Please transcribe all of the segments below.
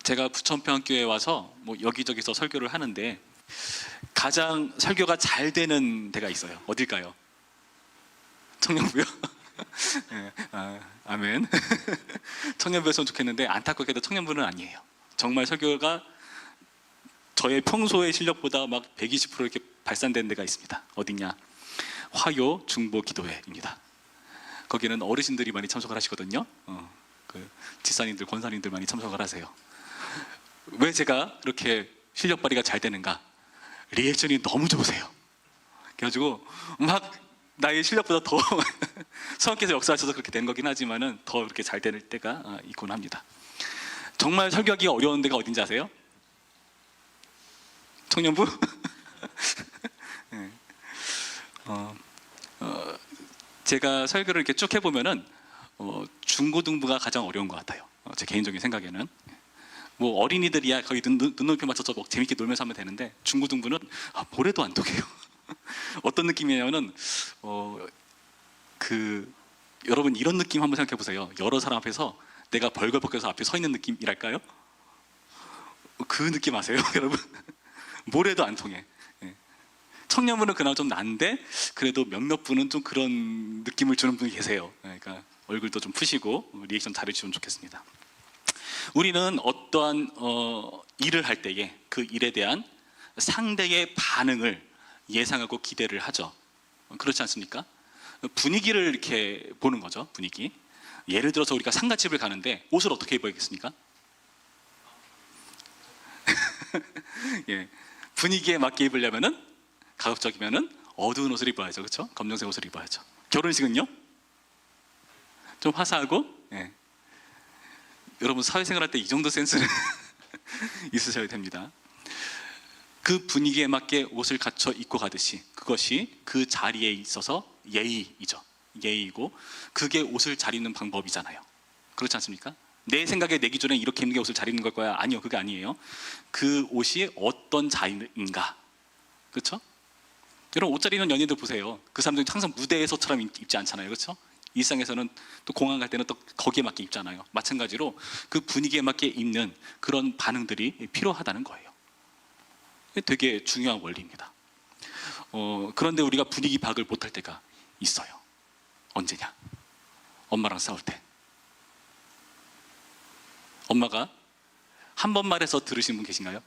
제가 부천평교에 와서 뭐 여기저기서 설교를 하는데 가장 설교가 잘 되는 데가 있어요. 어딜까요? 청년부요? 네, 아멘. 청년부였으면 좋겠는데 안타깝게도 청년부는 아니에요. 정말 설교가 저의 평소의 실력보다 막 120% 이렇게 발산된 데가 있습니다. 어디냐? 화요 중보 기도회입니다. 거기는 어르신들이 많이 참석을 하시거든요. 그 지사님들, 권사님들 많이 참석을 하세요. 왜 제가 이렇게 실력 발휘가 잘 되는가? 리액션이 너무 좋으세요. 그래가지고 막 나의 실력보다 더 성령께서 역사하셔서 그렇게 된 거긴 하지만은 더 그렇게 잘 될 때가 있곤 합니다. 정말 설교하기가 어려운 데가 어딘지 아세요? 청년부? 네. 제가 설교를 이렇게 쭉 해보면은 중고등부가 가장 어려운 것 같아요. 제 개인적인 생각에는. 뭐 어린이들이야 거의 눈높이 맞춰서 뭐 재밌게 놀면서 하면 되는데 중고등부는 모래도 안 녹여요. 어떤 느낌이냐면은 여러분 이런 느낌 한번 생각해 보세요. 여러 사람 앞에서 내가 벌거벗겨서 앞에 서 있는 느낌이랄까요? 그 느낌 아세요, 여러분? 모래도 안 통해. 청년부는 그나마 좀 난데 그래도 몇몇 분은 좀 그런 느낌을 주는 분이 계세요. 그러니까 얼굴도 좀 푸시고 리액션 잘해주시면 좋겠습니다. 우리는 어떠한 일을 할 때에 그 일에 대한 상대의 반응을 예상하고 기대를 하죠. 그렇지 않습니까? 분위기를 이렇게 보는 거죠. 분위기. 예를 들어서 우리가 상가집을 가는데 옷을 어떻게 입어야겠습니까? 예, 분위기에 맞게 입으려면은 가급적이면은 어두운 옷을 입어야죠, 그렇죠? 검정색 옷을 입어야죠. 결혼식은요? 좀 화사하고, 예. 여러분 사회생활할 때 이 정도 센스는 있으셔야 됩니다. 그 분위기에 맞게 옷을 갖춰 입고 가듯이 그것이 그 자리에 있어서 예의이죠. 예의이고 그게 옷을 잘 입는 방법이잖아요. 그렇지 않습니까? 내 생각에 내 기준에 이렇게 입는 게 옷을 잘 입는 걸 거야. 아니요, 그게 아니에요. 그 옷이 어떤 자리인가, 그렇죠? 여러분 옷 잘 입는 연예인들 보세요. 그 사람들이 항상 무대에서처럼 입지 않잖아요, 그렇죠? 일상에서는 또 공항 갈 때는 또 거기에 맞게 입잖아요. 마찬가지로 그 분위기에 맞게 입는 그런 반응들이 필요하다는 거예요. 되게 중요한 원리입니다. 그런데 우리가 분위기 파악을 못할 때가 있어요. 언제냐? 엄마랑 싸울 때. 엄마가 한 번 말해서 들으신 분 계신가요?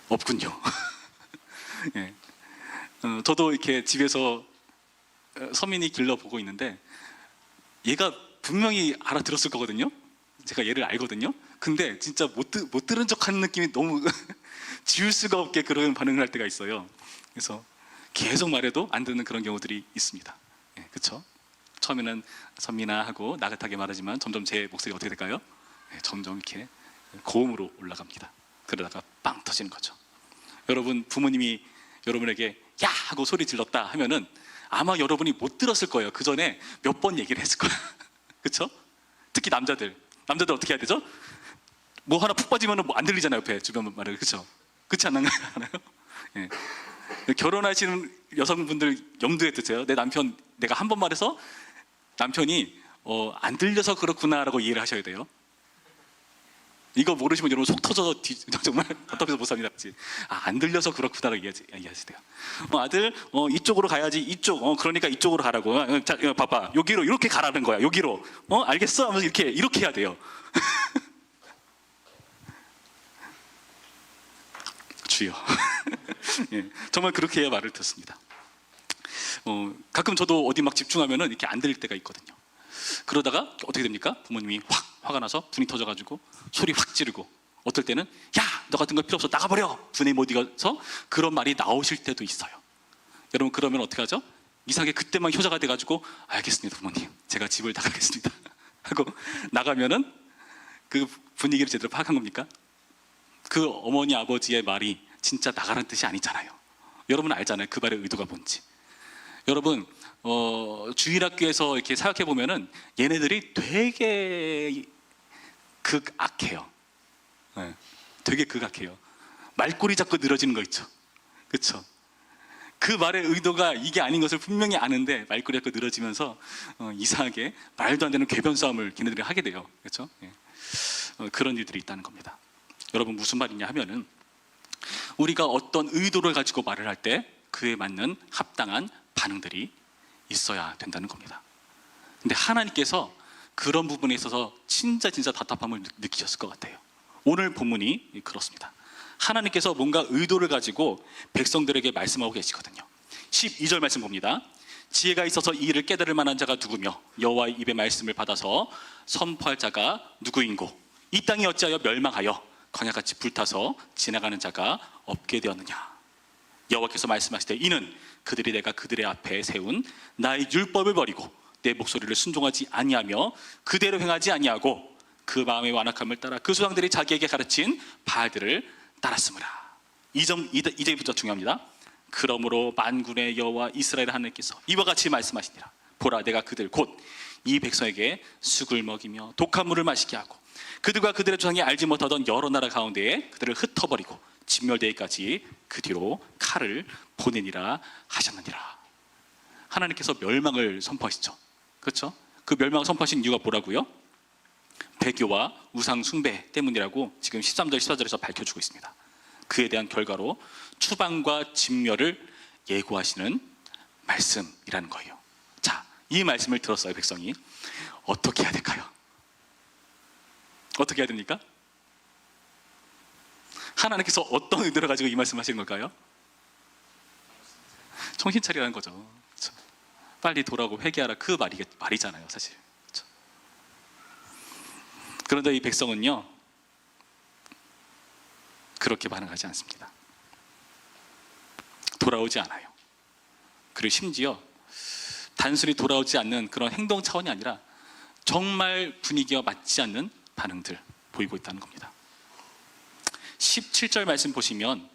없군요. 예. 저도 이렇게 집에서 서민이 길러보고 있는데 얘가 분명히 알아들었을 거거든요. 제가 얘를 알거든요. 근데 진짜 못 들은 척하는 느낌이 너무 지울 수가 없게 그런 반응을 할 때가 있어요. 그래서 계속 말해도 안 듣는 그런 경우들이 있습니다. 예, 그렇죠? 처음에는 선민아 하고 나긋하게 말하지만 점점 제 목소리가 어떻게 될까요? 예, 점점 이렇게 고음으로 올라갑니다. 그러다가 빵 터지는 거죠. 여러분 부모님이 여러분에게 야! 하고 소리 질렀다 하면은 아마 여러분이 못 들었을 거예요. 그 전에 몇 번 얘기를 했을 거예요. 그렇죠? 특히 남자들 어떻게 해야 되죠? 뭐 하나 푹 빠지면 뭐 안 들리잖아요. 옆에 주변 말을. 그렇죠? 그렇지 않나요? 예. 결혼하시는 여성분들 염두에 두세요. 내 남편 내가 한 번 말해서 남편이 안 들려서 그렇구나라고 이해를 하셔야 돼요. 이거 모르시면 여러분 속 터져서 정말 답답해서 못 삽니다. 안 들려서 그렇구나라고 이해하셔야 돼요. 아들 이쪽으로 가야지. 이쪽 그러니까 이쪽으로 가라고. 자 봐봐 여기로 이렇게 가라는 거야. 여기로 알겠어? 하면서 이렇게 해야 돼요. 주여. 예, 정말 그렇게 해야 말을 듣습니다. 가끔 저도 어디 막 집중하면은 이렇게 안 들릴 때가 있거든요. 그러다가 어떻게 됩니까? 부모님이 확 화가 나서 분이 터져가지고 소리 확 지르고 어떨 때는 야! 너 같은 거 필요 없어 나가버려! 분에 못 이겨서 그런 말이 나오실 때도 있어요. 여러분 그러면 어떻게 하죠? 이상하게 그때만 효자가 돼가지고 알겠습니다 부모님 제가 집을 나가겠습니다 하고 나가면은 그 분위기를 제대로 파악한 겁니까? 그 어머니 아버지의 말이 진짜 나가라는 뜻이 아니잖아요. 여러분 알잖아요. 그 말의 의도가 뭔지. 여러분 주일학교에서 이렇게 생각해 보면은 얘네들이 되게 극악해요. 네, 되게 극악해요. 말꼬리 잡고 늘어지는 거 있죠. 그렇죠? 그 말의 의도가 이게 아닌 것을 분명히 아는데 말꼬리 잡고 늘어지면서 이상하게 말도 안 되는 궤변 싸움을 걔네들이 하게 돼요. 그렇죠? 예. 그런 일들이 있다는 겁니다. 여러분, 무슨 말이냐 하면은 우리가 어떤 의도를 가지고 말을 할 때 그에 맞는 합당한 반응들이 있어야 된다는 겁니다. 근데 하나님께서 그런 부분에 있어서 진짜 답답함을 느끼셨을 것 같아요. 오늘 본문이 그렇습니다. 하나님께서 뭔가 의도를 가지고 백성들에게 말씀하고 계시거든요. 12절 말씀 봅니다. 지혜가 있어서 이 일을 깨달을 만한 자가 누구며 여호와의 입의 말씀을 받아서 선포할 자가 누구인고 이 땅이 어찌하여 멸망하여 광야같이 불타서 지나가는 자가 없게 되었느냐. 여호와께서 말씀하시되 이는 그들이 내가 그들의 앞에 세운 나의 율법을 버리고 내 목소리를 순종하지 아니하며 그대로 행하지 아니하고 그 마음의 완악함을 따라 그 수상들이 자기에게 가르친 바알들을 따랐으므라. 이 점부터 중요합니다. 그러므로 만군의 여호와 이스라엘 하나님께서 이와 같이 말씀하시니라. 보라, 내가 그들 곧 이 백성에게 쑥을 먹이며 독한 물을 마시게 하고 그들과 그들의 조상이 알지 못하던 여러 나라 가운데에 그들을 흩어버리고 진멸되기까지 그 뒤로 칼을 보내니라 하셨느니라. 하나님께서 멸망을 선포하시죠. 그렇죠? 그 멸망을 선포하신 이유가 뭐라고요? 배교와 우상 숭배 때문이라고 지금 13절 14절에서 밝혀주고 있습니다. 그에 대한 결과로 추방과 진멸을 예고하시는 말씀이라는 거예요. 자, 이 말씀을 들었어요. 백성이 어떻게 해야 될까요? 어떻게 해야 됩니까? 하나님께서 어떤 의도를 가지고 이 말씀 하시는 걸까요? 정신 차리라는 거죠. 그렇죠? 빨리 돌아오고 회개하라, 그 말이잖아요, 사실. 그렇죠? 그런데 이 백성은요, 그렇게 반응하지 않습니다. 돌아오지 않아요. 그리고 심지어 단순히 돌아오지 않는 그런 행동 차원이 아니라 정말 분위기와 맞지 않는 반응들 보이고 있다는 겁니다. 17절 말씀 보시면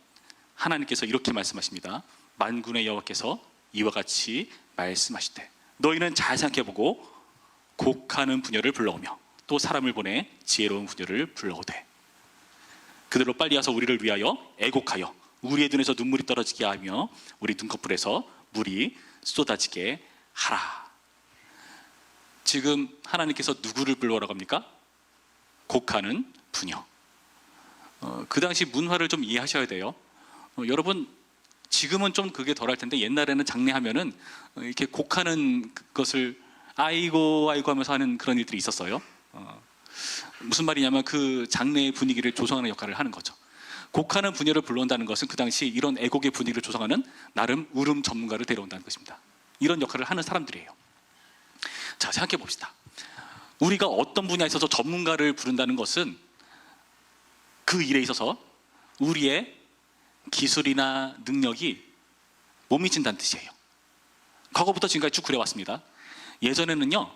하나님께서 이렇게 말씀하십니다. 만군의 여호와께서 이와 같이 말씀하시되 너희는 잘 생각해보고 곡하는 부녀를 불러오며 또 사람을 보내 지혜로운 부녀를 불러오되 그들로 빨리 와서 우리를 위하여 애곡하여 우리의 눈에서 눈물이 떨어지게 하며 우리 눈꺼풀에서 물이 쏟아지게 하라. 지금 하나님께서 누구를 불러오라고 합니까? 곡하는 부녀. 그 당시 문화를 좀 이해하셔야 돼요. 여러분, 지금은 좀 그게 덜할 텐데 옛날에는 장례하면은 이렇게 곡하는 것을 아이고 아이고 하면서 하는 그런 일들이 있었어요. 무슨 말이냐면 그 장례의 분위기를 조성하는 역할을 하는 거죠. 곡하는 부녀를 불러온다는 것은 그 당시 이런 애곡의 분위기를 조성하는 나름 울음 전문가를 데려온다는 것입니다. 이런 역할을 하는 사람들이에요. 자, 생각해 봅시다. 우리가 어떤 분야에 있어서 전문가를 부른다는 것은 그 일에 있어서 우리의 기술이나 능력이 못 미친다는 뜻이에요. 과거부터 지금까지 쭉 그래왔습니다. 예전에는요,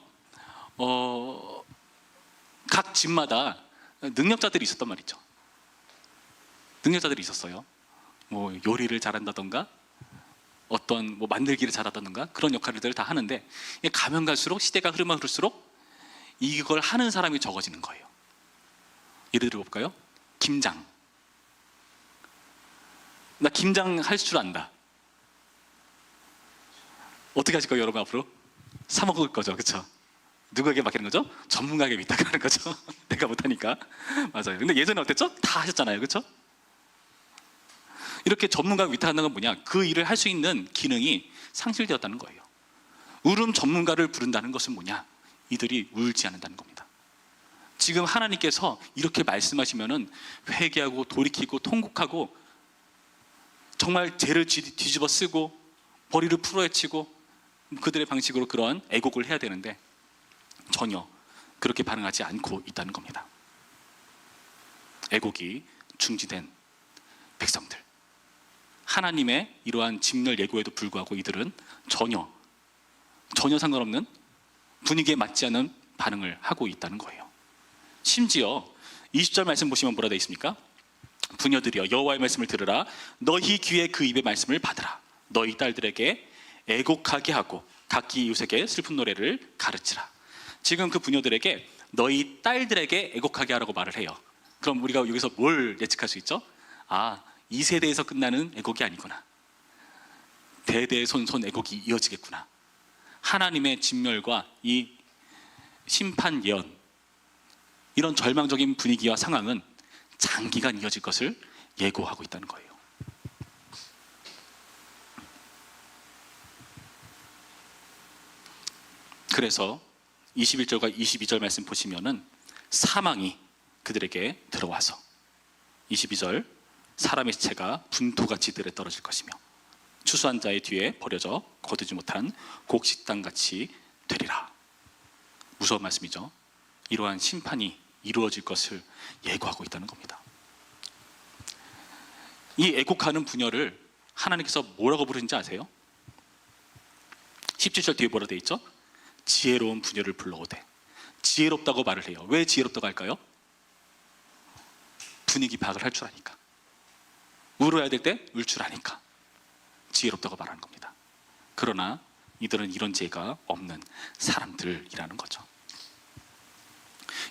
각 집마다 능력자들이 있었단 말이죠. 능력자들이 있었어요. 뭐 요리를 잘한다던가 어떤 뭐 만들기를 잘하다던가 그런 역할들을 다 하는데 가면 갈수록 시대가 흐르면 흐를수록 이걸 하는 사람이 적어지는 거예요. 예를 들어 볼까요? 김장. 나 김장 할 줄 안다. 어떻게 하실 거예요, 여러분? 앞으로 사 먹을 거죠, 그렇죠? 누구에게 맡기는 거죠? 전문가에게 위탁을 하는 거죠. 내가 못하니까. 맞아요. 근데 예전에 어땠죠? 다 하셨잖아요, 그렇죠? 이렇게 전문가가 위탁하는 건 뭐냐? 그 일을 할 수 있는 기능이 상실되었다는 거예요. 울음 전문가를 부른다는 것은 뭐냐? 이들이 울지 않는다는 겁니다. 지금 하나님께서 이렇게 말씀하시면은 회개하고 돌이키고 통곡하고 정말 죄를 뒤집어 쓰고 머리를 풀어헤치고 그들의 방식으로 그런 애곡을 해야 되는데 전혀 그렇게 반응하지 않고 있다는 겁니다. 애곡이 중지된 백성들, 하나님의 이러한 진멸 예고에도 불구하고 이들은 전혀 상관없는 분위기에 맞지 않는 반응을 하고 있다는 거예요. 심지어 20절 말씀 보시면 뭐라 되어 있습니까? 부녀들이여 여호와의 말씀을 들으라. 너희 귀에 그 입의 말씀을 받으라. 너희 딸들에게 애곡하게 하고 각기 이웃에게 슬픈 노래를 가르치라. 지금 그 부녀들에게 너희 딸들에게 애곡하게 하라고 말을 해요. 그럼 우리가 여기서 뭘 예측할 수 있죠? 아, 이 세대에서 끝나는 애곡이 아니구나. 대대손손 애곡이 이어지겠구나. 하나님의 진멸과 이 심판 예언, 이런 절망적인 분위기와 상황은 장기간 이어질 것을 예고하고 있다는 거예요. 그래서 21절과 22절 말씀 보시면은 사망이 그들에게 들어와서 22절 사람의 시체가 분토같이 들에 떨어질 것이며 추수한 자의 뒤에 버려져 거두지 못한 곡식당같이 되리라. 무서운 말씀이죠. 이러한 심판이 이루어질 것을 예고하고 있다는 겁니다. 이 애곡하는 분열을 하나님께서 뭐라고 부르는지 아세요? 17절 뒤에 뭐라 되어 있죠? 지혜로운 분열을 불러오되. 지혜롭다고 말을 해요. 왜 지혜롭다고 할까요? 분위기 파악을 할 줄 아니까. 울어야 될 때 울 줄 아니까 지혜롭다고 말하는 겁니다. 그러나 이들은 이런 지혜가 없는 사람들이라는 거죠.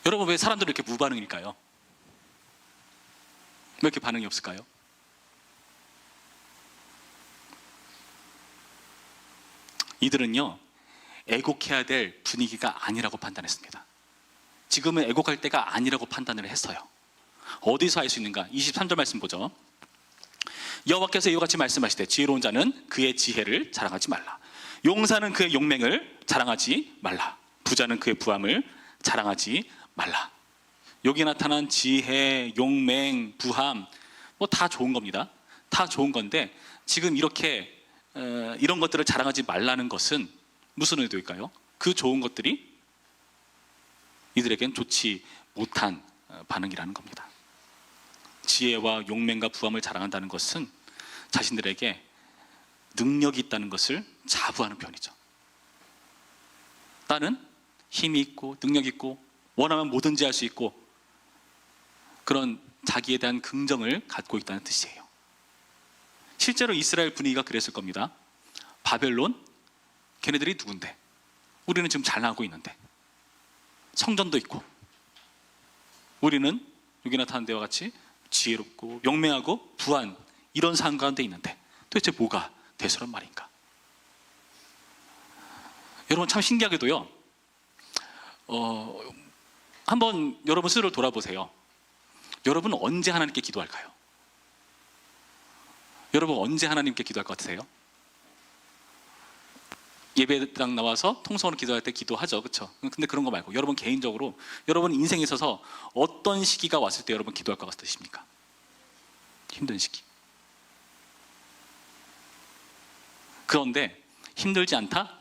여러분, 왜 사람들은 이렇게 무반응일까요? 왜 이렇게 반응이 없을까요? 이들은요, 애곡해야 될 분위기가 아니라고 판단했습니다. 지금은 애곡할 때가 아니라고 판단을 했어요. 어디서 알 수 있는가? 23절 말씀 보죠. 여호와께서 이와 같이 말씀하시되 지혜로운 자는 그의 지혜를 자랑하지 말라. 용사는 그의 용맹을 자랑하지 말라. 부자는 그의 부함을 자랑하지 말라. 여기 나타난 지혜, 용맹, 부함 뭐 다 좋은 겁니다. 다 좋은 건데 지금 이렇게 이런 것들을 자랑하지 말라는 것은 무슨 의도일까요? 그 좋은 것들이 이들에겐 좋지 못한 반응이라는 겁니다. 지혜와 용맹과 부함을 자랑한다는 것은 자신들에게 능력이 있다는 것을 자부하는 표현이죠. 나는 힘이 있고 능력이 있고 원하면 뭐든지 할 수 있고 그런 자기에 대한 긍정을 갖고 있다는 뜻이에요. 실제로 이스라엘 분위기가 그랬을 겁니다. 바벨론, 걔네들이 누군데? 우리는 지금 잘 나가고 있는데 성전도 있고 우리는 여기 나타난 데와 같이 지혜롭고 용맹하고 부한 이런 상황 가운데 있는데 도대체 뭐가 대수란 말인가? 여러분, 참 신기하게도요, 한번 여러분 스스로 돌아보세요. 여러분 언제 하나님께 기도할까요? 여러분 언제 하나님께 기도할 것 같으세요? 예배당 나와서 통성으로 기도할 때 기도하죠, 그렇죠? 근데 그런 거 말고 여러분 개인적으로 여러분 인생에 있어서 어떤 시기가 왔을 때 여러분 기도할 것 같으십니까? 힘든 시기. 그런데 힘들지 않다?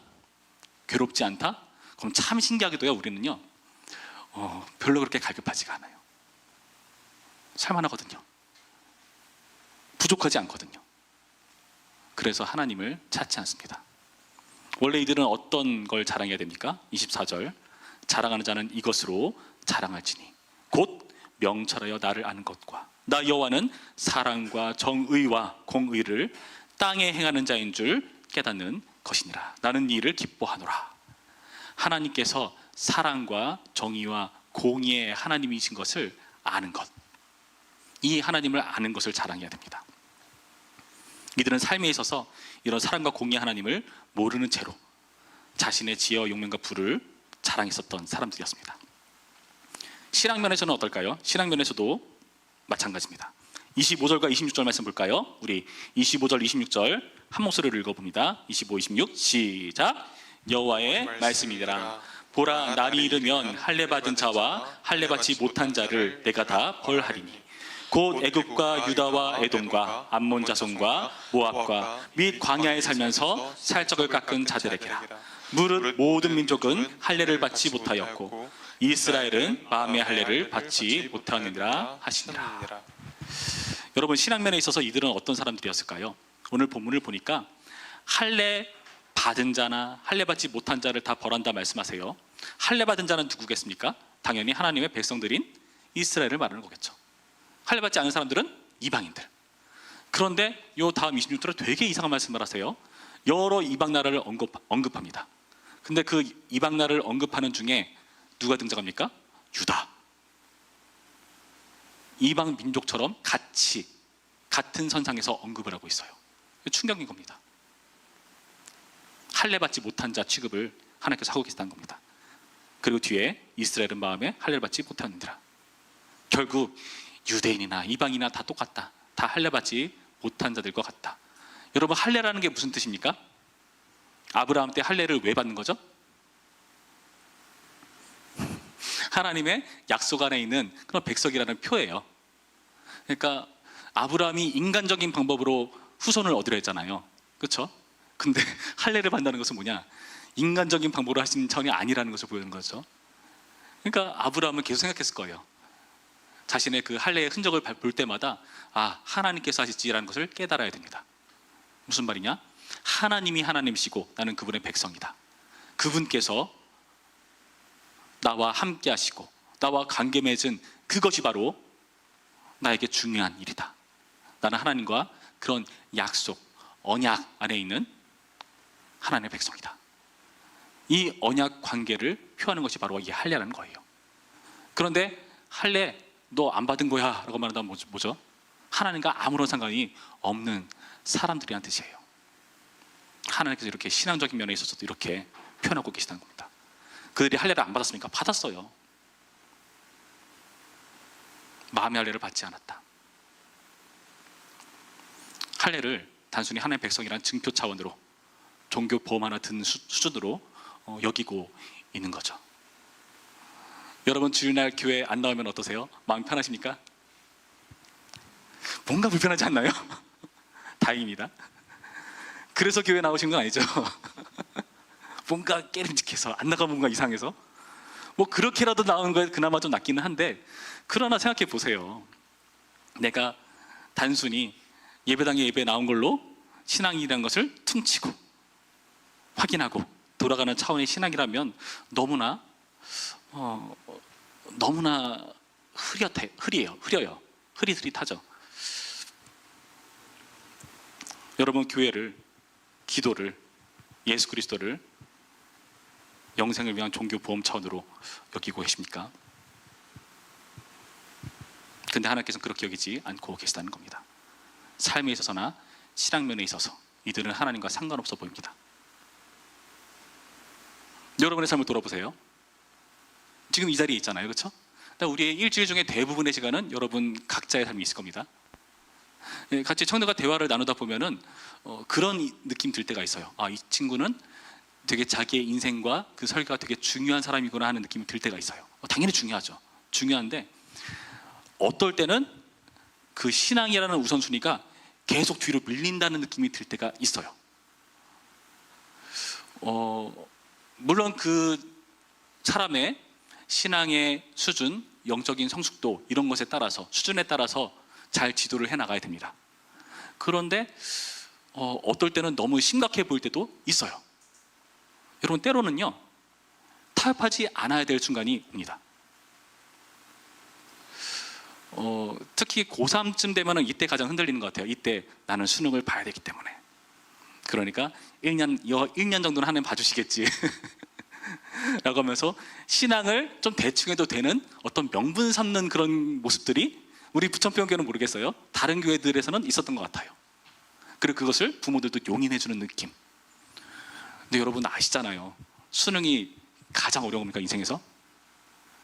괴롭지 않다? 그럼 참 신기하게도요, 우리는요 별로 그렇게 갈급하지가 않아요. 살만하거든요. 부족하지 않거든요. 그래서 하나님을 찾지 않습니다. 원래 이들은 어떤 걸 자랑해야 됩니까? 24절 자랑하는 자는 이것으로 자랑할지니 곧 명철하여 나를 아는 것과 나 여호와는 사랑과 정의와 공의를 땅에 행하는 자인 줄 깨닫는 것이니라. 나는 이 일을 기뻐하노라. 하나님께서 사랑과 정의와 공의의 하나님이신 것을 아는 것, 이 하나님을 아는 것을 자랑해야 됩니다. 이들은 삶에 있어서 이런 사랑과 공의의 하나님을 모르는 채로 자신의 지혜와 용맹과 부를 자랑했었던 사람들이었습니다. 신앙면에서는 어떨까요? 신앙면에서도 마찬가지입니다. 25절과 26절 말씀 볼까요? 우리 25절, 26절 한 목소리로 읽어봅니다. 25, 26 시작. 여호와의 말씀이니라. 보라, 날이 이르면 할례 받은 자와 할례 받지 못한 자를 내가 다 벌하리니 곧 애굽과 유다와 에돔과 암몬 자손과 모압과 및 광야에 살면서 살적을 깎은 자들에게라. 무릇 모든 민족은 할례를 받지 못하였고 이스라엘은 마음의 할례를 받지 못하느니라 하시니라. 여러분, 신앙면에 있어서 이들은 어떤 사람들이었을까요? 오늘 본문을 보니까 할례 받은 자나 할례 받지 못한 자를 다 벌한다 말씀하세요. 할례 받은 자는 누구겠습니까? 당연히 하나님의 백성들인 이스라엘을 말하는 거겠죠. 할례 받지 않은 사람들은 이방인들. 그런데 요 다음 26절에 되게 이상한 말씀을 하세요. 여러 이방 나라를 언급합니다. 근데 그 이방 나라를 언급하는 중에 누가 등장합니까? 유다. 이방 민족처럼 같은 선상에서 언급을 하고 있어요. 충격인 겁니다. 할례 받지 못한 자 취급을 하나님께서 하고 계시다는 겁니다. 그리고 뒤에 이스라엘은 마음에 할례를 받지 못하느니라. 결국 유대인이나 이방인이나 다 똑같다. 다 할례 받지 못한 자들과 같다. 여러분, 할례라는 게 무슨 뜻입니까? 아브라함 때 할례를 왜 받는 거죠? 하나님의 약속 안에 있는 그런 백석이라는 표예요. 그러니까 아브라함이 인간적인 방법으로 후손을 얻으려 했잖아요. 그렇죠? 근데 할례를 받는다는 것은 뭐냐? 인간적인 방법으로 하신 전이 아니라는 것을 보여주는 거죠. 그러니까 아브라함은 계속 생각했을 거예요. 자신의 그 할례의 흔적을 볼 때마다 아, 하나님께서 하실지라는 것을 깨달아야 됩니다. 무슨 말이냐? 하나님이 하나님이시고 나는 그분의 백성이다. 그분께서 나와 함께 하시고 나와 관계 맺은 그것이 바로 나에게 중요한 일이다. 나는 하나님과 그런 약속, 언약 안에 있는 하나님의 백성이다. 이 언약 관계를 표하는 것이 바로 이 할례라는 거예요. 그런데 할례 너 안 받은 거야 라고 말한다면 뭐죠? 하나님과 아무런 상관이 없는 사람들이란 뜻이에요. 하나님께서 이렇게 신앙적인 면에 있어서도 이렇게 표현하고 계시다는 겁니다. 그들이 할례를 안 받았습니까? 받았어요. 마음의 할례를 받지 않았다. 할례를 단순히 하나님의 백성이라는 증표 차원으로 종교 보험 하나 든 수준으로 여기고 있는 거죠. 여러분, 주일날 교회 안 나오면 어떠세요? 마음 편하십니까? 뭔가 불편하지 않나요? 다행입니다. 그래서 교회 나오신 건 아니죠? 뭔가 깨름직해서 안 나가면 뭔가 이상해서 뭐 그렇게라도 나오는 거에 그나마 좀 낫기는 한데, 그러나 생각해 보세요. 내가 단순히 예배당에 예배 나온 걸로 신앙이라는 것을 퉁치고 확인하고 돌아가는 차원의 신앙이라면 너무나 흐려요. 흐릿흐릿하죠. 여러분, 교회를, 기도를, 예수 그리스도를 영생을 위한 종교 보험 차원으로 여기고 계십니까? 근데 하나님께서는 그렇게 여기지 않고 계시다는 겁니다. 삶에 있어서나 신앙면에 있어서 이들은 하나님과 상관없어 보입니다. 여러분의 삶을 돌아보세요. 지금 이 자리에 있잖아요, 그렇죠? 우리의 일주일 중에 대부분의 시간은 여러분 각자의 삶이 있을 겁니다. 같이 청년과 대화를 나누다 보면은 그런 느낌 들 때가 있어요. 아, 이 친구는 되게 자기의 인생과 그 설교가 되게 중요한 사람이구나 하는 느낌이 들 때가 있어요. 당연히 중요하죠. 중요한데 어떨 때는 그 신앙이라는 우선순위가 계속 뒤로 밀린다는 느낌이 들 때가 있어요. 물론 그 사람의 신앙의 수준, 영적인 성숙도 이런 것에 따라서, 수준에 따라서 잘 지도를 해나가야 됩니다. 그런데 어떨 때는 너무 심각해 보일 때도 있어요. 여러분, 때로는요 타협하지 않아야 될 순간이 옵니다. 특히 고3쯤 되면 이때 가장 흔들리는 것 같아요. 이때 나는 수능을 봐야 되기 때문에. 그러니까 1년 정도는 하나님 봐주시겠지 라고 하면서 신앙을 좀 대충 해도 되는 어떤 명분 삼는 그런 모습들이 우리 부천평교는 모르겠어요. 다른 교회들에서는 있었던 것 같아요. 그리고 그것을 부모들도 용인해주는 느낌. 근데 여러분 아시잖아요. 수능이 가장 어려운 겁니까, 인생에서?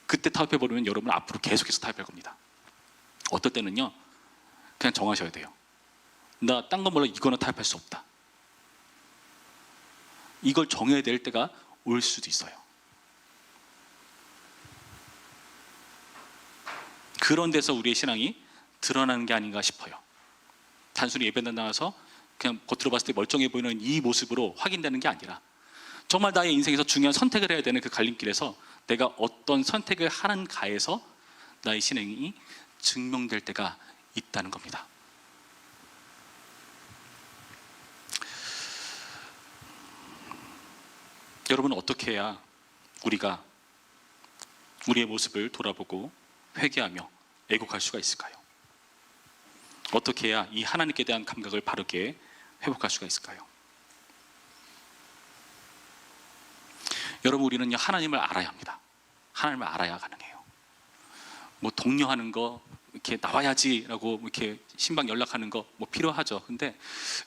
그때 타협해버리면 여러분 앞으로 계속해서 타협할 겁니다. 어떨 때는요 그냥 정하셔야 돼요. 나 딴 건 몰라, 이거는 타협할 수 없다. 이걸 정해야 될 때가 올 수도 있어요. 그런 데서 우리의 신앙이 드러나는 게 아닌가 싶어요. 단순히 예배당 나와서 그냥 겉으로 봤을 때 멀쩡해 보이는 이 모습으로 확인되는 게 아니라 정말 나의 인생에서 중요한 선택을 해야 되는 그 갈림길에서 내가 어떤 선택을 하는가에서 나의 신앙이 증명될 때가 있다는 겁니다. 여러분은 어떻게 해야 우리가 우리의 모습을 돌아보고 회개하며 애곡할 수가 있을까요? 어떻게 해야 이 하나님께 대한 감각을 바르게 회복할 수가 있을까요? 여러분, 우리는요 하나님을 알아야 합니다. 하나님을 알아야 가능해요. 뭐 독려하는 거, 이렇게 나와야지라고 이렇게 신방 연락하는 거 뭐 필요하죠. 근데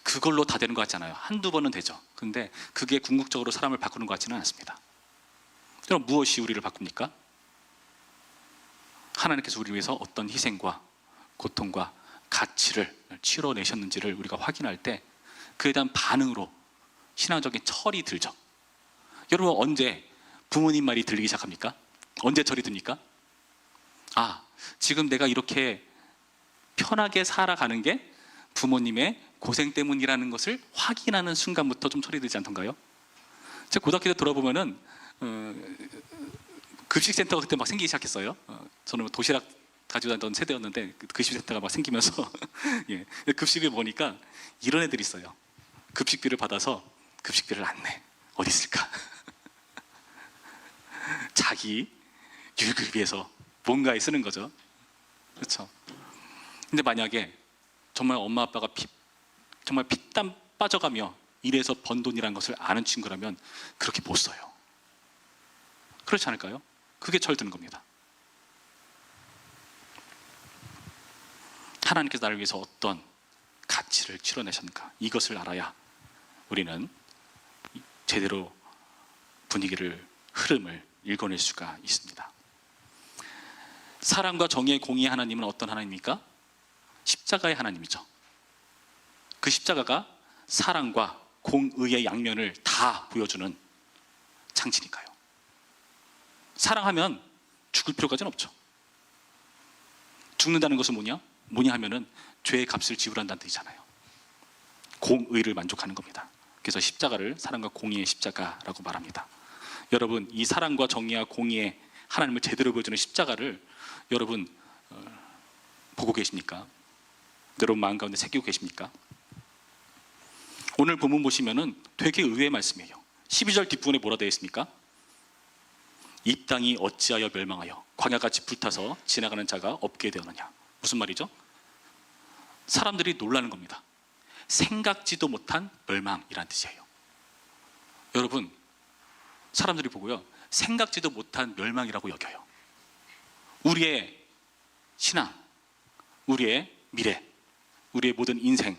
그걸로 다 되는 것 같잖아요. 한두 번은 되죠. 근데 그게 궁극적으로 사람을 바꾸는 것 같지는 않습니다. 그럼 무엇이 우리를 바꿉니까? 하나님께서 우리 위해서 어떤 희생과 고통과 가치를 치러내셨는지를 우리가 확인할 때 그에 대한 반응으로 신앙적인 철이 들죠. 여러분, 언제 부모님 말이 들리기 시작합니까? 언제 철이 듭니까? 아, 지금 내가 이렇게 편하게 살아가는 게 부모님의 고생 때문이라는 것을 확인하는 순간부터 좀 철이 들지 않던가요? 제가 고등학교 때 돌아보면은 급식센터가 그때 막 생기기 시작했어요. 저는 도시락 가지고 다니던 세대였는데 급식센터가 막 생기면서 예, 급식을 먹으니까 이런 애들이 있어요. 급식비를 받아서 급식비를 안 내. 어디 있을까? 자기 유익을 위해서 뭔가에 쓰는 거죠. 그렇죠? 근데 만약에 정말 엄마 아빠가 정말 피땀 빠져가며 일해서 번 돈이라는 것을 아는 친구라면 그렇게 못 써요. 그렇지 않을까요? 그게 철드는 겁니다. 하나님께서 나를 위해서 어떤 가치를 치러내셨는가, 이것을 알아야 우리는 제대로 분위기를, 흐름을 읽어낼 수가 있습니다. 사랑과 정의의 공의의 하나님은 어떤 하나님입니까? 십자가의 하나님이죠. 그 십자가가 사랑과 공의의 양면을 다 보여주는 장치니까요. 사랑하면 죽을 필요까지는 없죠. 죽는다는 것은 뭐냐 하면은 죄의 값을 지불한다는 뜻이잖아요. 공의를 만족하는 겁니다. 그래서 십자가를 사랑과 공의의 십자가라고 말합니다. 여러분, 이 사랑과 정의와 공의의 하나님을 제대로 보여주는 십자가를 여러분 보고 계십니까? 여러분 마음 가운데 새기고 계십니까? 오늘 본문 보시면은 되게 의외의 말씀이에요. 12절 뒷부분에 뭐라 되어 있습니까? 이 땅이 어찌하여 멸망하여 광야같이 불타서 지나가는 자가 없게 되었느냐. 무슨 말이죠? 사람들이 놀라는 겁니다. 생각지도 못한 멸망이라는 뜻이에요. 여러분, 사람들이 보고요, 생각지도 못한 멸망이라고 여겨요. 우리의 신앙, 우리의 미래, 우리의 모든 인생,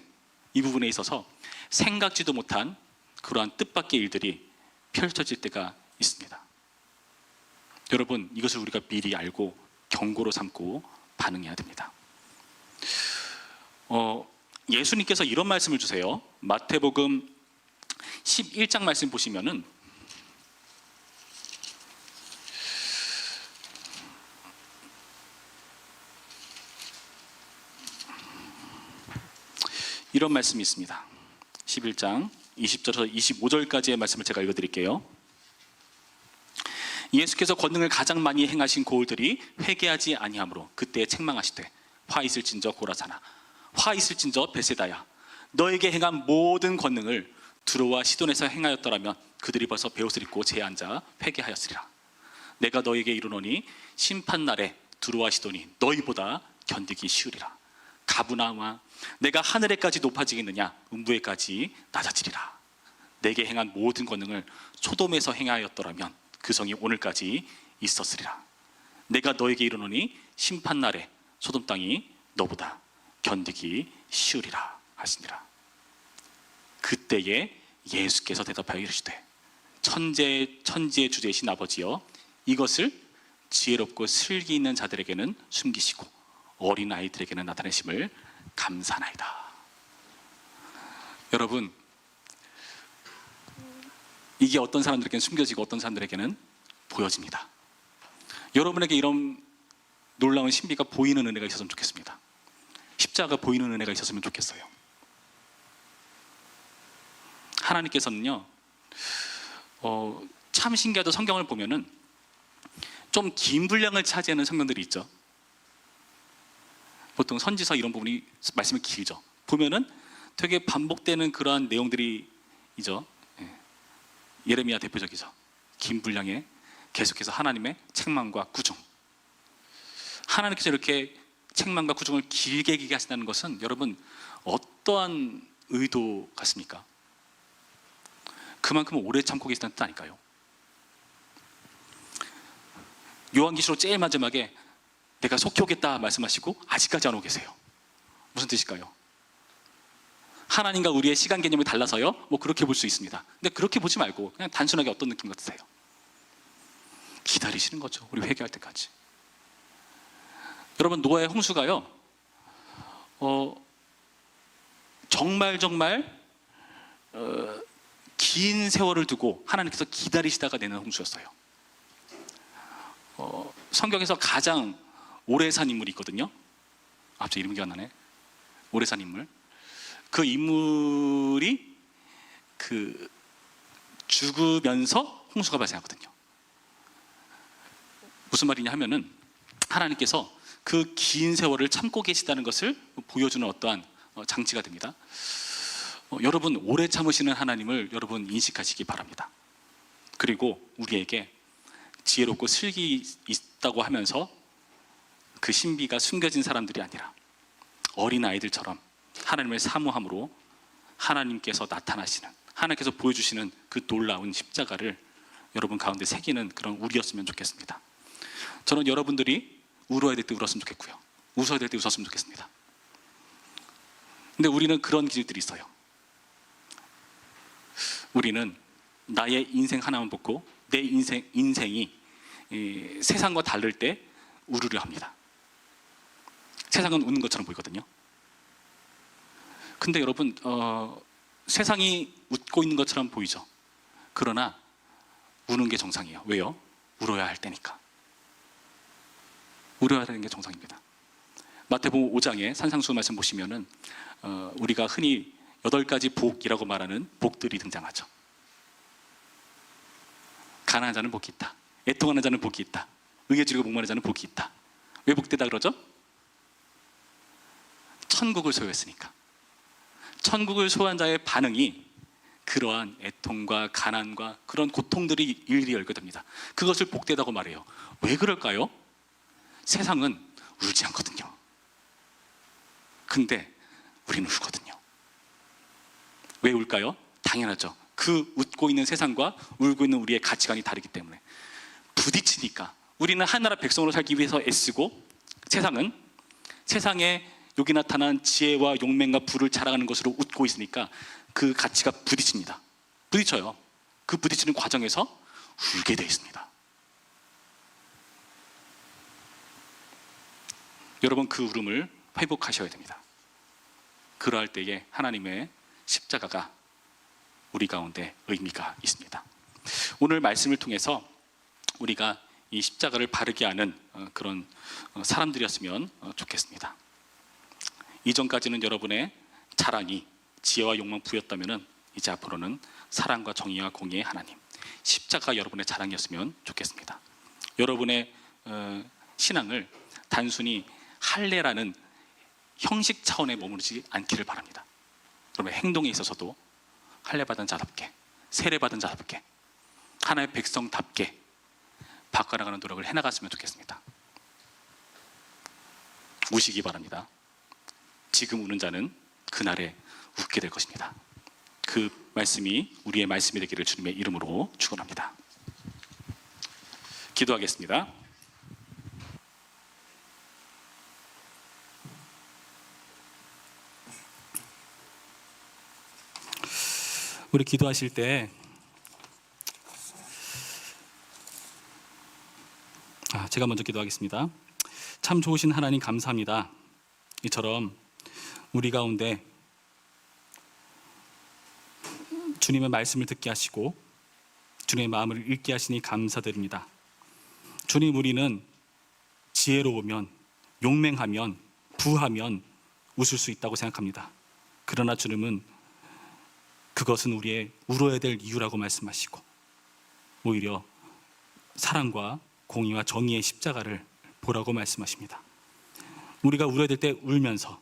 이 부분에 있어서 생각지도 못한 그러한 뜻밖의 일들이 펼쳐질 때가 있습니다. 여러분, 이것을 우리가 미리 알고 경고로 삼고 반응해야 됩니다. 예수님께서 이런 말씀을 주세요. 마태복음 11장 말씀 보시면은 이런 말씀이 있습니다. 11장 20절에서 25절까지의 말씀을 제가 읽어드릴게요. 예수께서 권능을 가장 많이 행하신 고을들이 회개하지 아니하므로 그때 책망하시되 화 있을진저 고라사나 화 있을진저 베세다야 너에게 행한 모든 권능을 두로와 시돈에서 행하였더라면 그들이 벌써 베옷을 입고 제에 앉아 회개하였으리라. 내가 너에게 이르노니 심판날에 두로와 시돈이 너희보다 견디기 쉬우리라. 가브나움아 내가 하늘에까지 높아지겠느냐 음부에까지 낮아지리라. 내게 행한 모든 권능을 소돔에서 행하였더라면 그 성이 오늘까지 있었으리라. 내가 너에게 이르노니 심판날에 소돔 땅이 너보다 견디기 쉬우리라 하시니라. 그때에 예수께서 대답하여 이르시되 천지의 주제이신 아버지여 이것을 지혜롭고 슬기 있는 자들에게는 숨기시고 어린 아이들에게는 나타내심을 감사나이다. 여러분, 이게 어떤 사람들에게는 숨겨지고 어떤 사람들에게는 보여집니다. 여러분에게 이런 놀라운 신비가 보이는 은혜가 있었으면 좋겠습니다. 십자가가 보이는 은혜가 있었으면 좋겠어요. 하나님께서는요, 참 신기하도 성경을 보면은 좀 긴 분량을 차지하는 성경들이 있죠. 보통 선지서 이런 부분이 말씀이 길죠. 보면은 되게 반복되는 그러한 내용들이 있죠. 예레미야 대표적이죠. 긴 분량에 계속해서 하나님의 책망과 구중. 하나님께서 이렇게 책망과 구중을 길게 하신다는 것은 여러분 어떠한 의도 같습니까? 그만큼 오래 참고 계시다는 뜻 아닐까요? 요한계시록 제일 마지막에 내가 속히 오겠다 말씀하시고 아직까지 안 오고 계세요. 무슨 뜻일까요? 하나님과 우리의 시간 개념이 달라서요? 뭐 그렇게 볼 수 있습니다. 근데 그렇게 보지 말고 그냥 단순하게 어떤 느낌 같으세요? 기다리시는 거죠. 우리 회개할 때까지. 여러분, 노아의 홍수가요, 정말 긴 세월을 두고 하나님께서 기다리시다가 내는 홍수였어요. 성경에서 가장 오래 산 인물이 있거든요. 갑자기 이름이 기억 안 나네. 오래 산 인물. 그 인물이 죽으면서 홍수가 발생하거든요. 무슨 말이냐 하면은 하나님께서 그 긴 세월을 참고 계시다는 것을 보여주는 어떠한 장치가 됩니다. 여러분, 오래 참으시는 하나님을 여러분 인식하시기 바랍니다. 그리고 우리에게 지혜롭고 슬기 있다고 하면서 그 신비가 숨겨진 사람들이 아니라 어린 아이들처럼 하나님을 사모함으로 하나님께서 나타나시는, 하나님께서 보여주시는 그 놀라운 십자가를 여러분 가운데 새기는 그런 우리였으면 좋겠습니다. 저는 여러분들이 울어야 될 때 울었으면 좋겠고요, 웃어야 될 때 웃었으면 좋겠습니다. 근데 우리는 그런 기질들이 있어요. 우리는 나의 인생 하나만 보고 내 인생이 세상과 다를 때 울으려 합니다. 세상은 우는 것처럼 보이거든요. 근데 여러분, 세상이 웃고 있는 것처럼 보이죠. 그러나 우는 게 정상이에요. 왜요? 울어야 할 때니까. 울어야 하는 게 정상입니다. 마태복음 5장에 산상수 말씀 보시면은 우리가 흔히 8가지 복이라고 말하는 복들이 등장하죠. 가난한 자는 복이 있다. 애통하는 자는 복이 있다. 의에 주리고 목마른 자는 복이 있다. 왜 복되다 그러죠? 천국을 소유했으니까. 천국을 소유한 자의 반응이 그러한 애통과 가난과 그런 고통들이 일일이 열게 됩니다. 그것을 복되다고 말해요. 왜 그럴까요? 세상은 울지 않거든요. 근데 우리는 울거든요. 왜 울까요? 당연하죠. 그 웃고 있는 세상과 울고 있는 우리의 가치관이 다르기 때문에. 부딪히니까. 우리는 하나라 백성으로 살기 위해서 애쓰고, 세상은 세상에 여기 나타난 지혜와 용맹과 부를 자랑하는 것으로 웃고 있으니까 그 가치가 부딪힙니다. 부딪혀요. 그 부딪히는 과정에서 울게 되어 있습니다. 여러분, 그 울음을 회복하셔야 됩니다. 그러할 때에 하나님의 십자가가 우리 가운데 의미가 있습니다. 오늘 말씀을 통해서 우리가 이 십자가를 바르게 하는 그런 사람들이었으면 좋겠습니다. 이전까지는 여러분의 자랑이 지혜와 욕망 부였다면 이제 앞으로는 사랑과 정의와 공의의 하나님, 십자가 여러분의 자랑이었으면 좋겠습니다. 여러분의 신앙을 단순히 할례라는 형식 차원에 머무르지 않기를 바랍니다. 그러면 행동에 있어서도 할례받은 자답게, 세례받은 자답게, 하나의 백성답게 바꿔나가는 노력을 해나갔으면 좋겠습니다. 우시기 바랍니다. 지금 우는 자는 그날에 웃게 될 것입니다. 그 말씀이 우리의 말씀이 되기를 주님의 이름으로 축원합니다. 기도하겠습니다. 우리 기도하실 때 제가 먼저 기도하겠습니다. 참 좋으신 하나님 감사합니다. 이처럼 우리 가운데 주님의 말씀을 듣게 하시고 주님의 마음을 읽게 하시니 감사드립니다. 주님, 우리는 지혜로우면, 용맹하면, 부하면 웃을 수 있다고 생각합니다. 그러나 주님은 그것은 우리의 울어야 될 이유라고 말씀하시고 오히려 사랑과 공의와 정의의 십자가를 보라고 말씀하십니다. 우리가 울어야 될 때 울면서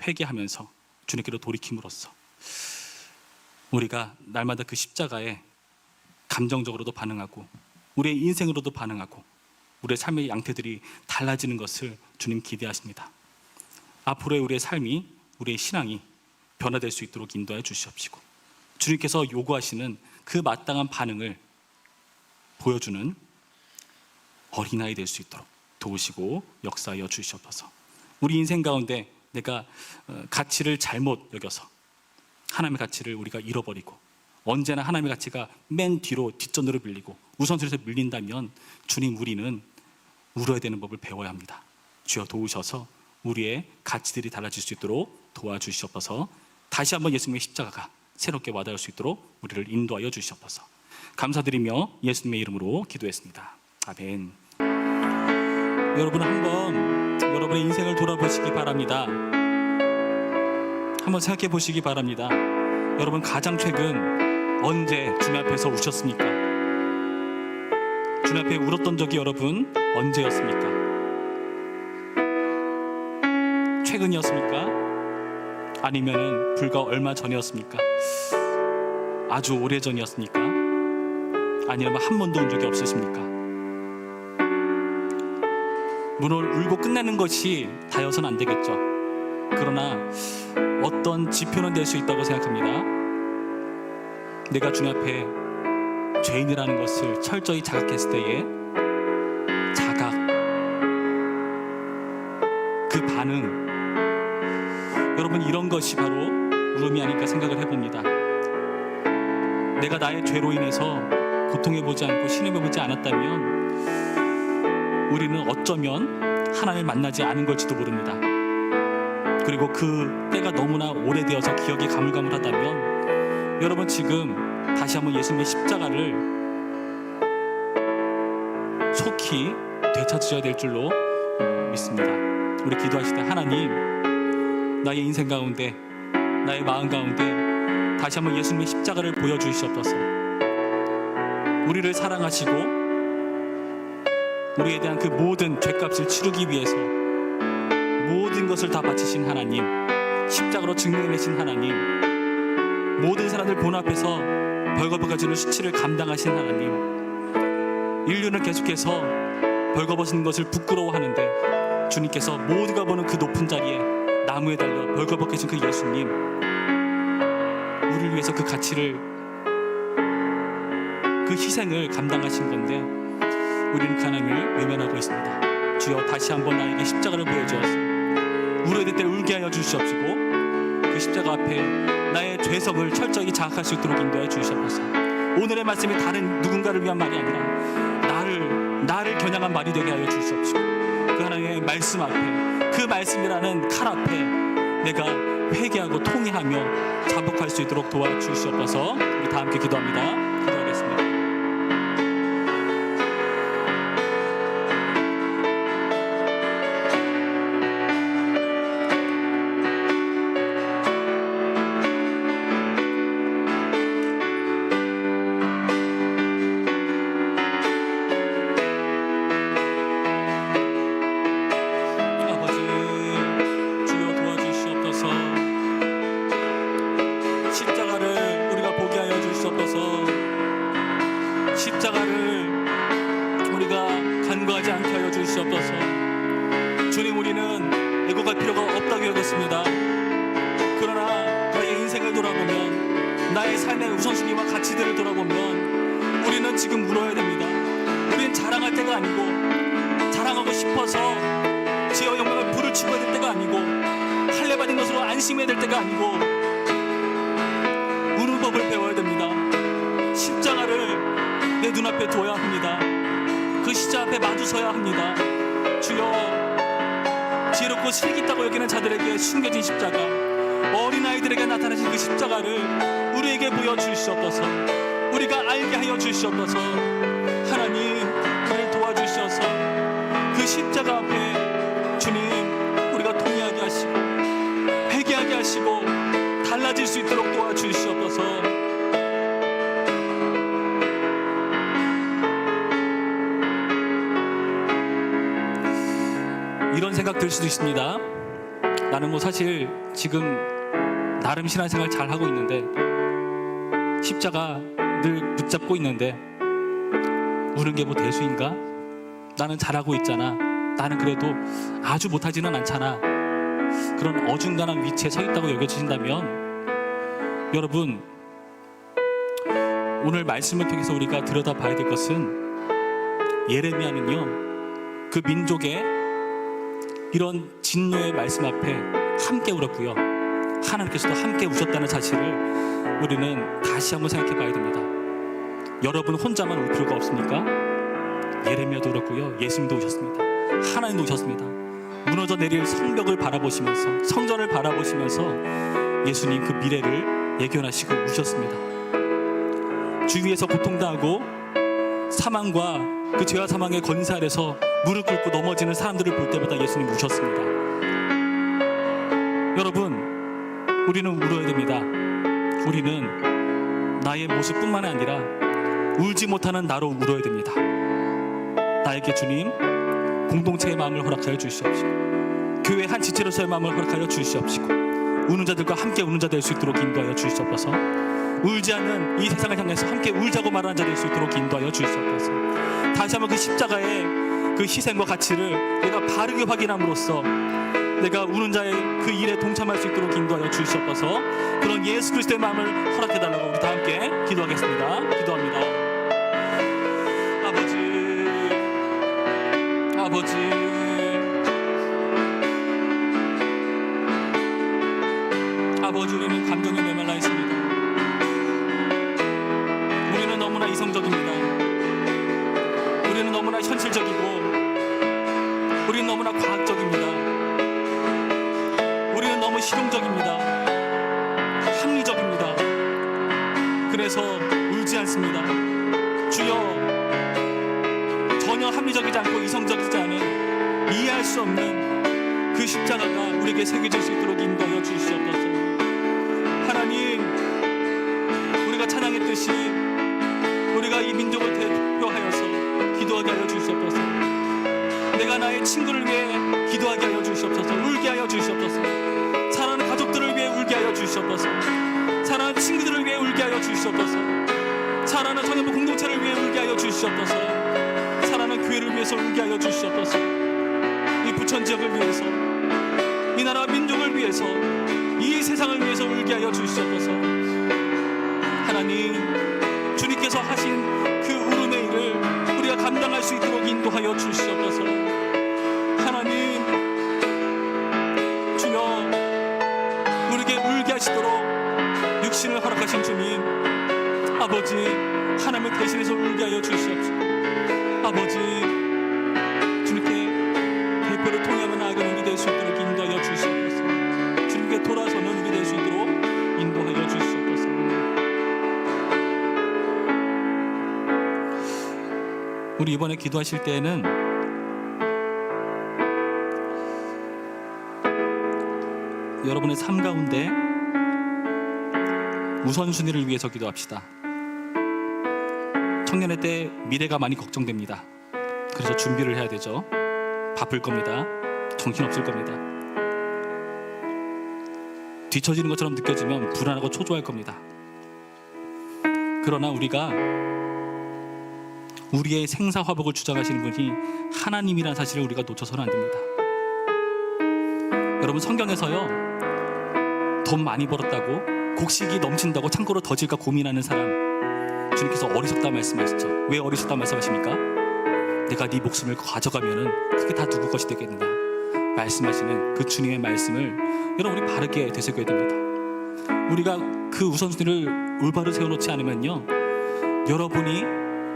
회개하면서 주님께로 돌이킴으로써 우리가 날마다 그 십자가에 감정적으로도 반응하고 우리의 인생으로도 반응하고 우리의 삶의 양태들이 달라지는 것을 주님 기대하십니다. 앞으로의 우리의 삶이, 우리의 신앙이 변화될 수 있도록 인도해 주시옵시고 주님께서 요구하시는 그 마땅한 반응을 보여주는 어린아이 될 수 있도록 도우시고 역사하여 주시옵소서. 우리 인생 가운데 내가 가치를 잘못 여겨서 하나님의 가치를 우리가 잃어버리고 언제나 하나님의 가치가 맨 뒤로 뒷전으로 밀리고 우선순위에서 밀린다면 주님, 우리는 울어야 되는 법을 배워야 합니다. 주여 도우셔서 우리의 가치들이 달라질 수 있도록 도와주시옵소서. 다시 한번 예수님의 십자가가 새롭게 와닿을 수 있도록 우리를 인도하여 주시옵소서. 감사드리며 예수님의 이름으로 기도했습니다. 아멘. 여러분, 한번 여러분의 인생을 돌아보시기 바랍니다. 한번 생각해 보시기 바랍니다. 여러분, 가장 최근 언제 주님 앞에서 우셨습니까? 주님 앞에 울었던 적이 여러분 언제였습니까? 최근이었습니까? 아니면 불과 얼마 전이었습니까? 아주 오래전이었습니까? 아니면 한 번도 운 적이 없으십니까? 물론 울고 끝내는 것이 다여서는 안 되겠죠. 그러나 어떤 지표는 될 수 있다고 생각합니다. 내가 주님 앞에 죄인이라는 것을 철저히 자각했을 때의 자각, 그 반응, 여러분, 이런 것이 바로 울음이 아닐까 생각을 해봅니다. 내가 나의 죄로 인해서 고통해보지 않고 신음해보지 않았다면 우리는 어쩌면 하나님을 만나지 않은 걸지도 모릅니다. 그리고 그 때가 너무나 오래되어서 기억이 가물가물하다면 여러분, 지금 다시 한번 예수님의 십자가를 속히 되찾으셔야 될 줄로 믿습니다. 우리 기도하실 때, 하나님, 나의 인생 가운데, 나의 마음 가운데 다시 한번 예수님의 십자가를 보여주시옵소서. 우리를 사랑하시고 우리에 대한 그 모든 죄값을 치르기 위해서 모든 것을 다 바치신 하나님, 십자가로 증명해내신 하나님, 모든 사람들 본 앞에서 벌거벗어지는 수치를 감당하신 하나님, 인류는 계속해서 벌거벗은 것을 부끄러워하는데 주님께서 모두가 보는 그 높은 자리에 나무에 달려 벌거벗으신 그 예수님, 우리를 위해서 그 가치를, 그 희생을 감당하신 건데 우리는 그 하나님을 외면하고 있습니다. 주여, 다시 한번 나에게 십자가를 보여주어서 울어야 될 때 울게 하여 주시옵시고 그 십자가 앞에 나의 죄성을 철저히 자각할 수 있도록 인도해 주시옵소서. 오늘의 말씀이 다른 누군가를 위한 말이 아니라 나를 겨냥한 말이 되게 하여 주시옵시고 그 하나님의 말씀 앞에, 그 말씀이라는 칼 앞에 내가 회개하고 통회하며 자복할 수 있도록 도와주시옵소서. 우리 다 함께 기도합니다. 기도하겠습니다. 십자가를 우리가 간과하지 않게 하여 주시옵소서. 주님, 우리는 애고갈 필요가 없다고 여겼습니다. 그러나 나의 인생을 돌아보면, 나의 삶의 우선순위와 가치들을 돌아보면 우리는 지금 울어야 됩니다. 우리는 자랑할 때가 아니고, 자랑하고 싶어서 지혜와 영광을 불을 치고야 될 때가 아니고, 할례 받은 것으로 안심해야 될 때가 아니고, 우는 법을 배워야 됩니다. 십자가를 내 눈앞에 둬야 합니다. 그 십자가 앞에 마주서야 합니다. 주여, 지혜롭고 실기 있다고 여기는 자들에게 숨겨진 십자가, 어린아이들에게 나타나신 그 십자가를 우리에게 보여주시옵소서. 우리가 알게 하여 주시옵소서. 하나님, 우리를 도와주셔서 그 십자가 앞에 주님, 우리가 통회하게 하시고 회개하게 하시고 달라질 수 있도록 도와주시옵소서. 이런 생각 들 수도 있습니다. 나는 사실 지금 나름 신앙생활 잘 하고 있는데, 십자가 늘 붙잡고 있는데 우는 게 대수인가? 나는 잘하고 있잖아. 나는 그래도 아주 못하지는 않잖아. 그런 어중간한 위치에 서 있다고 여겨지신다면, 여러분, 오늘 말씀을 통해서 우리가 들여다봐야 될 것은, 예레미야는요, 그 민족의 이런 진노의 말씀 앞에 함께 울었고요, 하나님께서도 함께 우셨다는 사실을 우리는 다시 한번 생각해 봐야 됩니다. 여러분 혼자만 올 필요가 없습니까? 예레미야도 그렇고요, 예수님도 오셨습니다. 하나님도 오셨습니다. 무너져 내릴 성벽을 바라보시면서, 성전을 바라보시면서 예수님 그 미래를 예견하시고 우셨습니다. 주위에서 고통당하고 사망과 그 죄와 사망의 권세 아래서 무릎 꿇고 넘어지는 사람들을 볼 때마다 예수님 우셨습니다. 여러분, 우리는 울어야 됩니다. 우리는 나의 모습뿐만 아니라 울지 못하는 나로 울어야 됩니다. 나에게 주님 공동체의 마음을 허락하여 주시옵시고, 교회 한 지체로서의 마음을 허락하여 주시옵시고, 우는 자들과 함께 우는 자 될 수 있도록 인도하여 주시옵소서. 울지 않는 이 세상을 향해서 함께 울자고 말하는 자 될 수 있도록 인도하여 주시옵소서. 다시 한번 그 십자가의 그 희생과 가치를 내가 바르게 확인함으로써 내가 우는 자의 그 일에 동참할 수 있도록 인도하여 주시옵소서. 그런 예수 그리스도의 마음을 허락해달라고 우리 다 함께 기도하겠습니다. 기도합니다. 아버지, 우리는 감정에 메말라 있습니다. 우리는 너무나 이성적입니다. 우리는 너무나 현실적이고, 우리는 너무나 과학적입니다. 우리는 너무 실용적입니다. 합리적입니다. 그래서 울지 않습니다. 주여, 전혀 합리적이지 않고 이성적이지 않은, 이해할 수 없는 그 십자가가 우리에게 새겨질 수 있도록 인도하여 주시옵소서. 하나님, 우리가 찬양했듯이 우리가 이 민족을 대표하여서 기도하게 하여 주시옵소서. 내가 나의 친구를 위해 기도하게 하여 주시옵소서. 울게 하여 주시옵소서. 사랑하는 가족들을 위해 울게 하여 주시옵소서. 사랑하는 친구들을 위해 울게 하여 주시옵소서. 사랑하는 전염부 공동체를 위해 울게 하여 주시옵소서. 사랑하는 교회를 위해서 울게 하여 주시옵소서. 이 부천 지역을 위해서, 이 나라 민족을 위해서, 이 세상을 위해서 울게 하여 주시옵소서. 하나님, 주님께서 하신 그 울음의 일을 우리가 감당할 수 있도록 인도하여 주시옵소서. 하나님, 주여, 우리에게 울게 하시도록 육신을 허락하신 주님, 아버지, 하나님을 대신해서 울게 하여 주시옵소서. 아버지, 주님께 대표를 통하여 나아가는 우리 될 수 있도록 인도하여 주시옵소서. 주님께 돌아서는 우리 될 수 있도록 인도하여 주시옵소서. 우리 이번에 기도하실 때에는 여러분의 삶 가운데 우선순위를 위해서 기도합시다. 청년의 때 미래가 많이 걱정됩니다. 그래서 준비를 해야 되죠. 바쁠 겁니다. 정신없을 겁니다. 뒤처지는 것처럼 느껴지면 불안하고 초조할 겁니다. 그러나 우리가 우리의 생사화복을 주장하시는 분이 하나님이라는 사실을 우리가 놓쳐서는 안 됩니다. 여러분, 성경에서요, 돈 많이 벌었다고, 곡식이 넘친다고 창고로 더 질까 고민하는 사람, 주님께서 어리석다 말씀하시죠. 왜 어리석다 말씀하십니까? 내가 네 목숨을 가져가면은 그게 다 누구 것이 되겠느냐 말씀하시는 그 주님의 말씀을 여러분, 우리 바르게 되새겨야 됩니다. 우리가 그 우선순위를 올바로 세워놓지 않으면요, 여러분이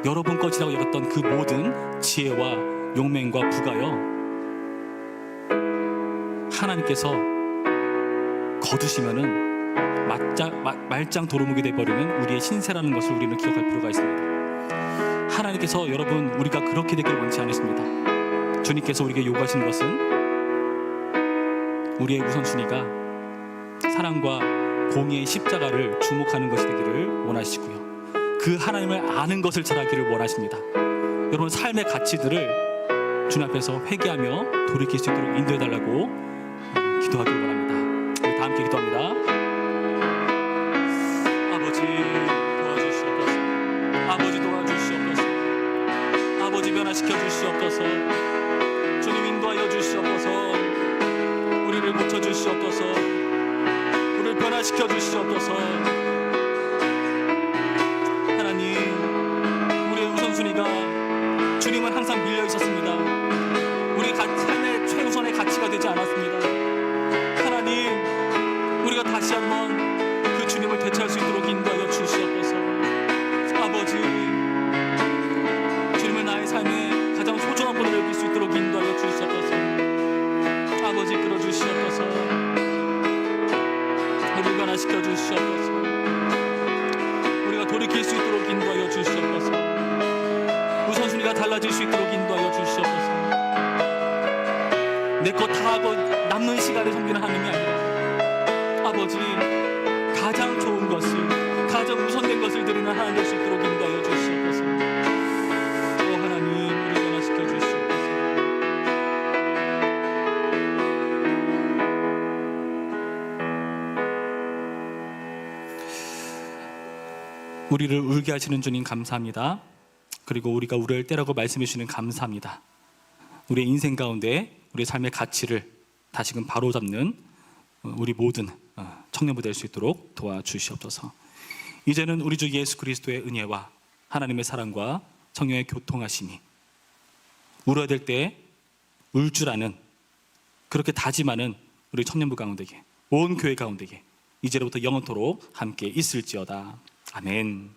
여러분 것이라고 여겼던 그 모든 지혜와 용맹과 부가요, 하나님께서 거두시면은 말짱 도루묵이 되어버리는 우리의 신세라는 것을 우리는 기억할 필요가 있습니다. 하나님께서 여러분, 우리가 그렇게 되길 원치 않으십니다. 주님께서 우리에게 요구하시는 것은 우리의 우선순위가 사랑과 공의의 십자가를 주목하는 것이 되기를 원하시고요, 그 하나님을 아는 것을 잘하기를 원하십니다. 여러분, 삶의 가치들을 주님 앞에서 회개하며 돌이킬 수 있도록 인도해달라고 기도하길 원합니다. 우리 다 함께 기도합니다. 아버지, 도와주시옵소서. 아버지, 도와주시옵소서. 아버지, 변화시켜 주시옵소서. 주님, 인도하여 주시옵소서. 우리를 고쳐 주시옵소서. 우리를 변화시켜 주시옵소서. 하나님, 우리의 우선순위가 주님은 항상 밀려 있었습니다. 우리 삶의 최우선의 가치가 되지 않았습니다. 하나님, 우리가 다시 인도시켜 주시옵소서. 우리가 돌이킬 수 있도록 인도하여 주시옵소서. 우선순위가 달라질 수 있도록 인도하여 주시옵소서. 내 것 다 하고 남는 시간에 섬기는 하나님이 아니라 아버지, 가장 좋은 것을, 가장 우선된 것을 드리는 하나님 될 수 있도록 인도하여 주시옵소서. 오 하나님, 우리 변화시켜 주시옵소서. 우리를 울게 하시는 주님 감사합니다. 그리고 우리가 울을 때라고 말씀해 주시는 감사합니다. 우리의 인생 가운데 우리의 삶의 가치를 다시금 바로잡는 우리 모든 청년부 될 수 있도록 도와주시옵소서. 이제는 우리 주 예수 그리스도의 은혜와 하나님의 사랑과 성령의 교통하심이 울어야 될 때 울 줄 아는, 그렇게 다짐하는 우리 청년부 가운데게, 온 교회 가운데게 이제로부터 영원토록 함께 있을지어다. 아멘.